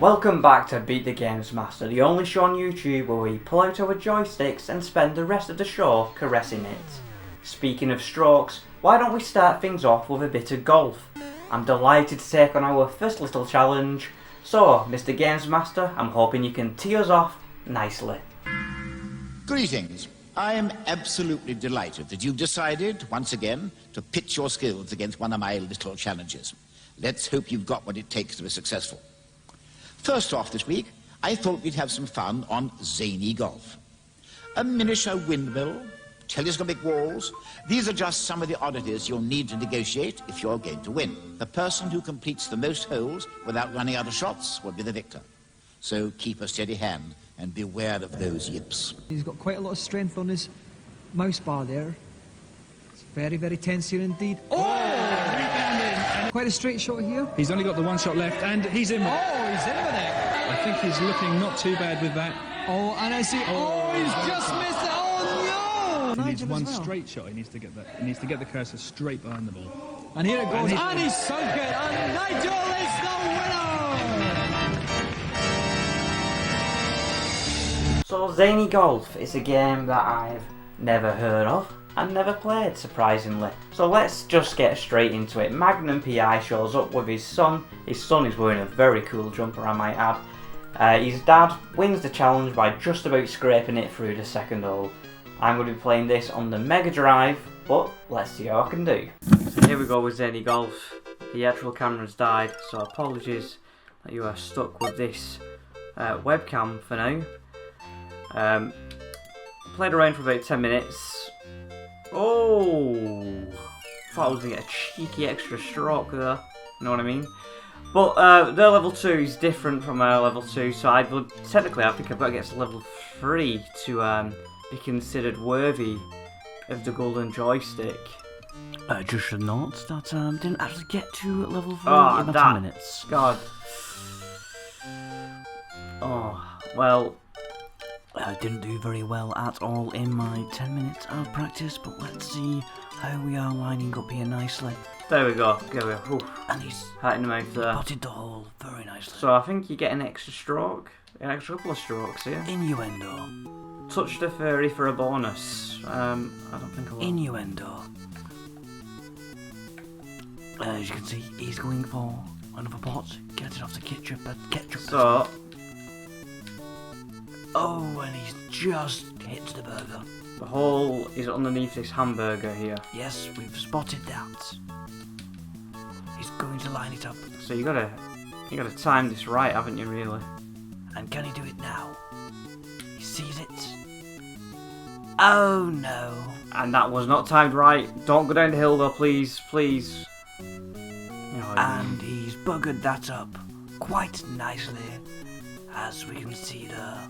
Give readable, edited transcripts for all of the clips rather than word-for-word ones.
Welcome back to Beat the Gamesmaster, the only show on YouTube where we pull out our joysticks and spend the rest of the show caressing it. Speaking of strokes, why don't we start things off with a bit of golf? I'm delighted to take on our first little challenge, so Mr. Gamesmaster, I'm hoping you can tee us off nicely. Greetings. I am absolutely delighted that you've decided, once again, to pit your skills against one of my little challenges. Let's hope you've got what it takes to be successful. First off this week, I thought we'd have some fun on Zany Golf. A miniature windmill, telescopic walls, these are just some of the oddities you'll need to negotiate if you're going to win. The person who completes the most holes without running out of shots will be the victor. So keep a steady hand and beware of those yips. He's got quite a lot of strength on his mouse bar there. It's very, very tense here indeed. Quite a straight shot here. He's only got the one shot left, and he's in. Oh, he's in with it. I think he's looking not too bad with that. Oh, and I see. He's just missed it. Oh no! He needs one straight shot. He needs to get that. He needs to get the cursor straight behind the ball. And here it goes. And he's sunk it. And Nigel is the winner. So Zany Golf is a game that I've never heard of and never played, surprisingly. So let's just get straight into it. Magnum PI shows up with his son. His son is wearing a very cool jumper, I might add. His dad wins the challenge by just about scraping it through the second hole. I'm going to be playing this on the Mega Drive, but let's see how I can do. So here we go with Zany Golf. The actual camera's died, so apologies that you are stuck with this webcam for now. Played around for about 10 minutes. Oh, thought I was going to get a cheeky extra stroke there, you know what I mean? But their level 2 is different from our level 2, so I think I've got to get to level 3 to be considered worthy of the golden joystick. Just a note that didn't actually get to level 3 in about 10 minutes. God. Oh, well, I didn't do very well at all in my 10 minutes of practice, but let's see how we are lining up here nicely. There we go, and he's hitting him out there. Potted the hole very nicely. So I think you get an extra stroke, an extra couple of strokes here. Innuendo. Touch the fairy for a bonus. I don't think I will. Innuendo. As you can see, he's going for another pot. Get it off the ketchup. So. Oh, and he's just hit the burger. The hole is underneath this hamburger here. Yes, we've spotted that. He's going to line it up. So you gotta time this right, haven't you, really? And can he do it now? He sees it. Oh no! And that was not timed right. Don't go down the hill though, please, please. And he's buggered that up quite nicely, as we can see there.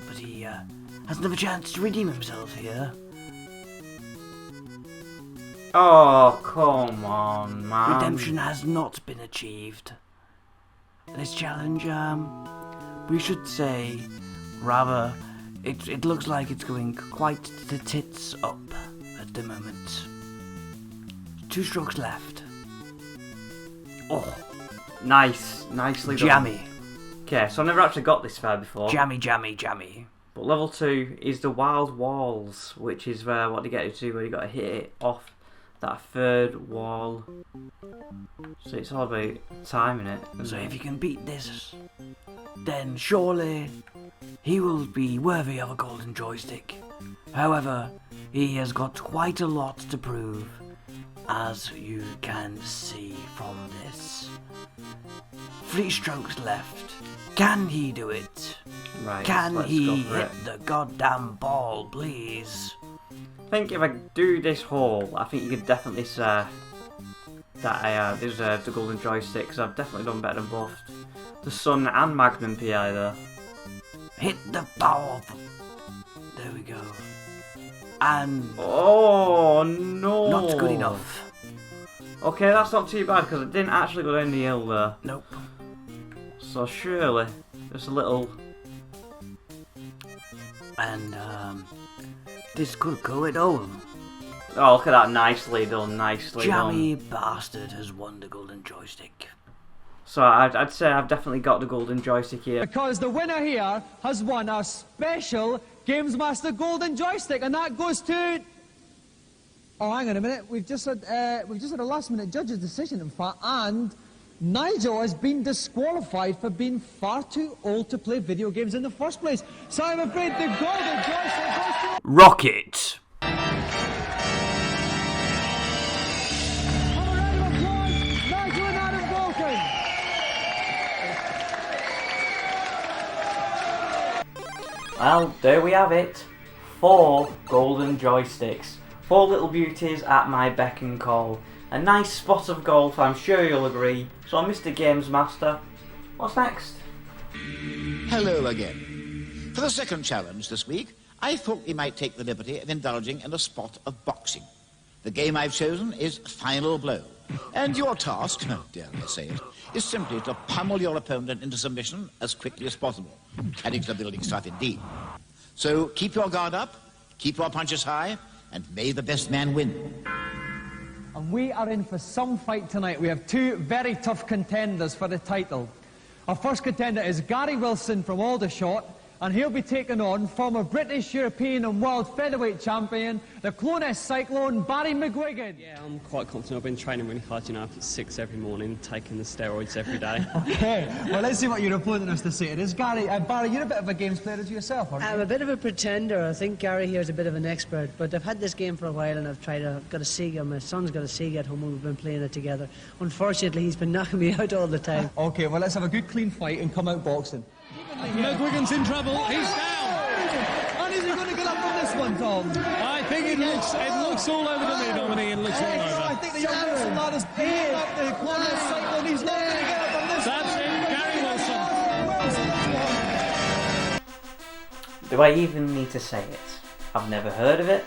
But he has another chance to redeem himself here. Oh, come on, man. Redemption has not been achieved. This challenge, we should say, rather, it looks like it's going quite the tits up at the moment. 2 strokes left. Oh, nicely done. Jammy. Okay, so I've never actually got this far before. Jammy. But level 2 is the wild walls, which is what you get to, where you got to hit it off that third wall. So it's all about timing it. So if you can beat this, then surely he will be worthy of a golden joystick. However, he has got quite a lot to prove, as you can see from this. 3 strokes left. Can he do it? Right. Can he hit the goddamn ball, please? I think if I do this hole, I think you could definitely say that I deserve the golden joystick, because I've definitely done better than both the Sun and Magnum PI there. Hit the ball. There we go. And oh no, not good enough. Okay, that's not too bad because it didn't actually go down the hill there. Nope. So surely, just a little. And this could go it all. Oh, look at that, nicely done, nicely done. Jammy bastard has won the golden joystick. So I'd say I've definitely got the golden joystick here. Because the winner here has won our special Gamesmaster golden joystick, and that goes to... Oh, hang on a minute. We've just had a last-minute judge's decision, in fact, and Nigel has been disqualified for being far too old to play video games in the first place. So I'm afraid the golden joystick goes to... Rocket! Well, there we have it. 4 golden joysticks. 4 little beauties at my beck and call. A nice spot of golf, I'm sure you'll agree. So, Mr. Gamesmaster, what's next? Hello again. For the second challenge this week, I thought we might take the liberty of indulging in a spot of boxing. The game I've chosen is Final Blow. And your task, oh dare I say it, is simply to pummel your opponent into submission as quickly as possible. Character building stuff indeed. So keep your guard up, keep your punches high, and may the best man win. And we are in for some fight tonight. We have 2 very tough contenders for the title. Our first contender is Gary Wilson from Aldershot, and he'll be taking on former British, European and World Featherweight Champion, the Clonus Cyclone, Barry McGuigan. Yeah, I'm quite confident. I've been training really hard, you know, up at 6 every morning, taking the steroids every day. Okay, well, let's see what your opponent has to say. It is Gary. Barry, you're a bit of a games player as yourself, aren't you? I'm a bit of a pretender. I think Gary here is a bit of an expert, but I've had this game for a while and I've got a Sega. My son's got a Sega at home and we've been playing it together. Unfortunately, he's been knocking me out all the time. Okay, well, let's have a good clean fight and come out boxing. McGuigan's in trouble. He's down. And is he going to get up from this one, Tom? I think it looks all over to me, Dominic. It looks all I over. think the young Wilson lad is picking up the Clonus Cyclone. He's not going to get up from this That's one. it, Gary Wilson. Do I even need to say it? I've never heard of it,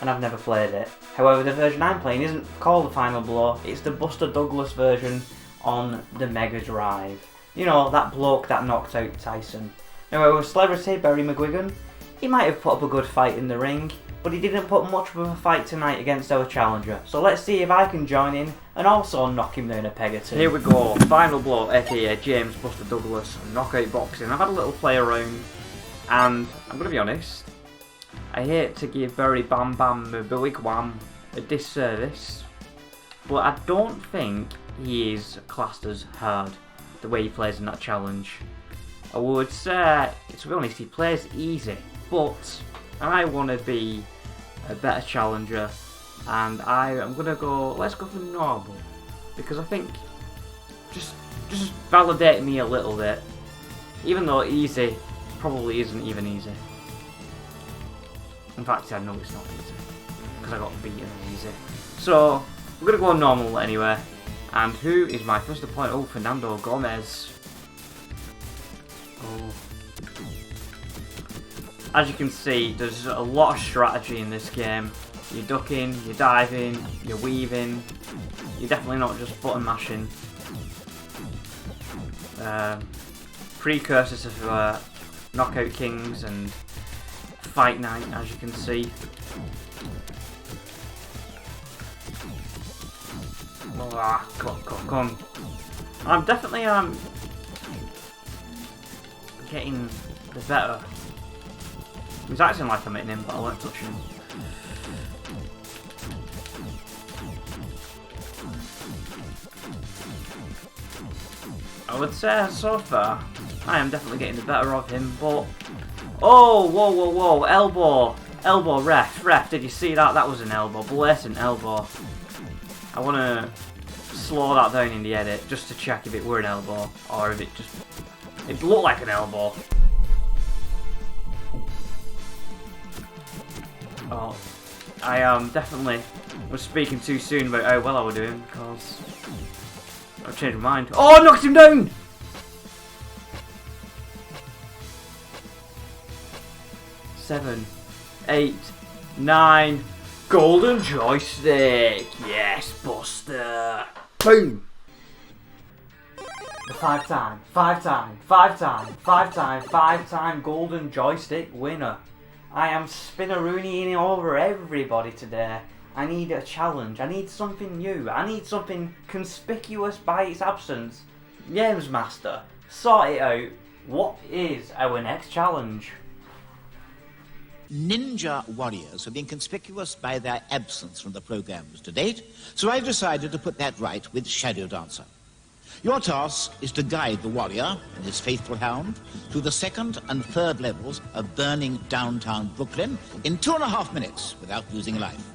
and I've never played it. However, the version I'm playing isn't called the Final Blow, it's the Buster Douglas version on the Mega Drive. You know, that bloke that knocked out Tyson. Now, our celebrity, Barry McGuigan, he might have put up a good fight in the ring, but he didn't put much of a fight tonight against our challenger. So let's see if I can join in and also knock him down a peg or two. Here we go, Final Blow, aka James Buster Douglas, knockout boxing. I've had a little play around, and I'm going to be honest, I hate to give Barry Bam Bam Big Wham a disservice, but I don't think he is classed as hard the way he plays in that challenge. I would say, to be honest, he plays easy, but I want to be a better challenger, and I'm gonna go. Let's go for normal, because I think just validate me a little bit. Even though easy probably isn't even easy. In fact, I know it's not easy because I got beaten easy. So we're gonna go normal anyway. And who is my first opponent? Oh, Fernando Gomez. Oh. As you can see, there's a lot of strategy in this game. You're ducking, you're diving, you're weaving. You're definitely not just button mashing. Precursors of Knockout Kings and Fight Night, as you can see. Oh, come on. I'm definitely getting the better. He's acting like I'm hitting him, but I won't touch him. I would say so far, I am definitely getting the better of him, but... Oh, whoa, elbow, ref, did you see that? That was an elbow, blatant elbow. I want to slow that down in the edit, just to check if it were an elbow, or if it looked like an elbow. Oh, I definitely was speaking too soon about how well I was doing, because I've changed my mind. Oh, I knocked him down! Seven, 8, 9, golden joystick! Yes, Buster! Boom! The 5-time golden joystick winner. I am spinnerooning over everybody today. I need a challenge. I need something new. I need something conspicuous by its absence. Gamesmaster, sort it out. What is our next challenge? Ninja warriors have been conspicuous by their absence from the programs to date, so I've decided to put that right with Shadow Dancer. Your task is to guide the warrior and his faithful hound through the second and third levels of burning downtown Brooklyn in 2.5 minutes without losing a life.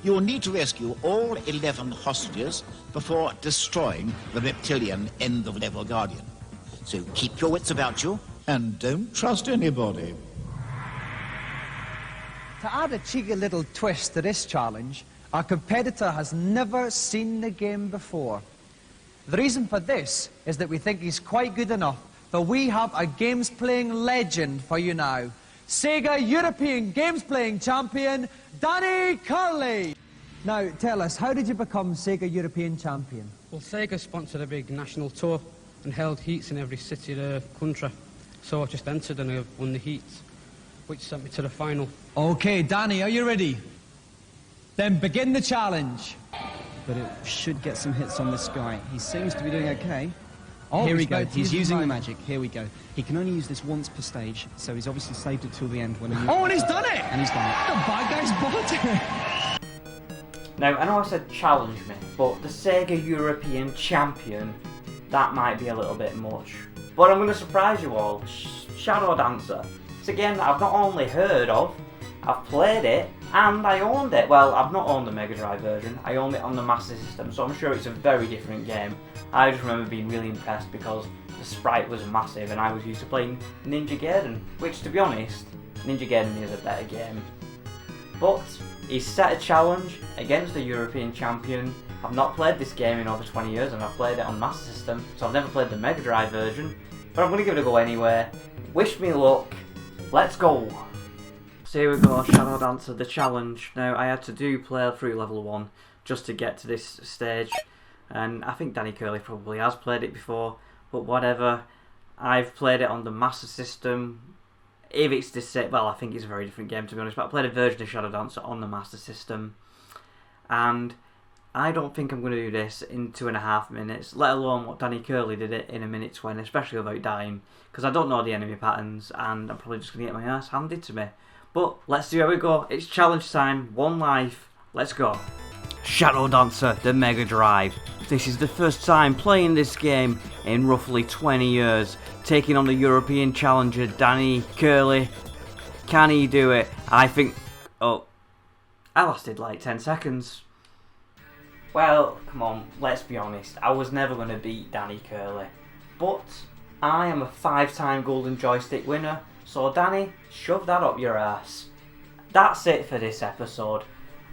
You will need to rescue all 11 hostages before destroying the reptilian end-of-level guardian. So keep your wits about you and don't trust anybody. To add a cheeky little twist to this challenge, our competitor has never seen the game before. The reason for this is that we think he's quite good enough, but we have a games-playing legend for you now. Sega European Games-Playing Champion, Zany Golf. Now, tell us, how did you become Sega European Champion? Well, Sega sponsored a big national tour and held heats in every city of the country. So I just entered and I won the heats, which sent me to the final. Okay, Danny, are you ready? Then begin the challenge. But it should get some hits on this guy. He seems to be doing okay. Oh, here we go. He's using the magic. magic. Here we go. He can only use this once per stage, so he's obviously saved it till the end when he... Oh, and he's done it! And he's done it. The bad guy's bought it. Now, I know I said challenge me, but the Sega European Champion, that might be a little bit much. But I'm going to surprise you all. Shadow Dancer. It's a game that I've not only heard of, I've played it, and I owned it. Well, I've not owned the Mega Drive version, I owned it on the Master System, so I'm sure it's a very different game. I just remember being really impressed because the sprite was massive and I was used to playing Ninja Gaiden, which, to be honest, Ninja Gaiden is a better game. But he's set a challenge against the European champion. I've not played this game in over 20 years and I've played it on Master System, so I've never played the Mega Drive version, but I'm going to give it a go anyway. Wish me luck, let's go! So here we go, Shadow Dancer, the challenge. Now, I had to play through level 1 just to get to this stage, and I think Danny Curley probably has played it before, but whatever. I've played it on the Master System. If it's the same, well, I think it's a very different game to be honest, but I played a version of Shadow Dancer on the Master System, and I don't think I'm going to do this in 2.5 minutes, let alone what Danny Curley did it in 1:20, especially without dying, because I don't know the enemy patterns, and I'm probably just going to get my ass handed to me. But let's see how we go. It's challenge time, 1 life, let's go. Shadow Dancer, the Mega Drive. This is the first time playing this game in roughly 20 years, taking on the European challenger Danny Curley. Can he do it? I think... oh, I lasted like 10 seconds. Well, come on, let's be honest, I was never going to beat Danny Curley. But I am a 5-time Golden Joystick winner, so Danny, shove that up your ass. That's it for this episode.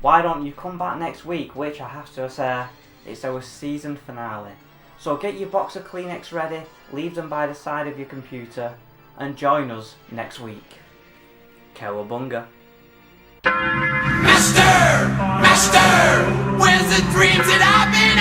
Why don't you come back next week, which I have to say, it's our season finale. So get your box of Kleenex ready, leave them by the side of your computer, and join us next week. Cowabunga. Master! Master! Where's the dreams that I've been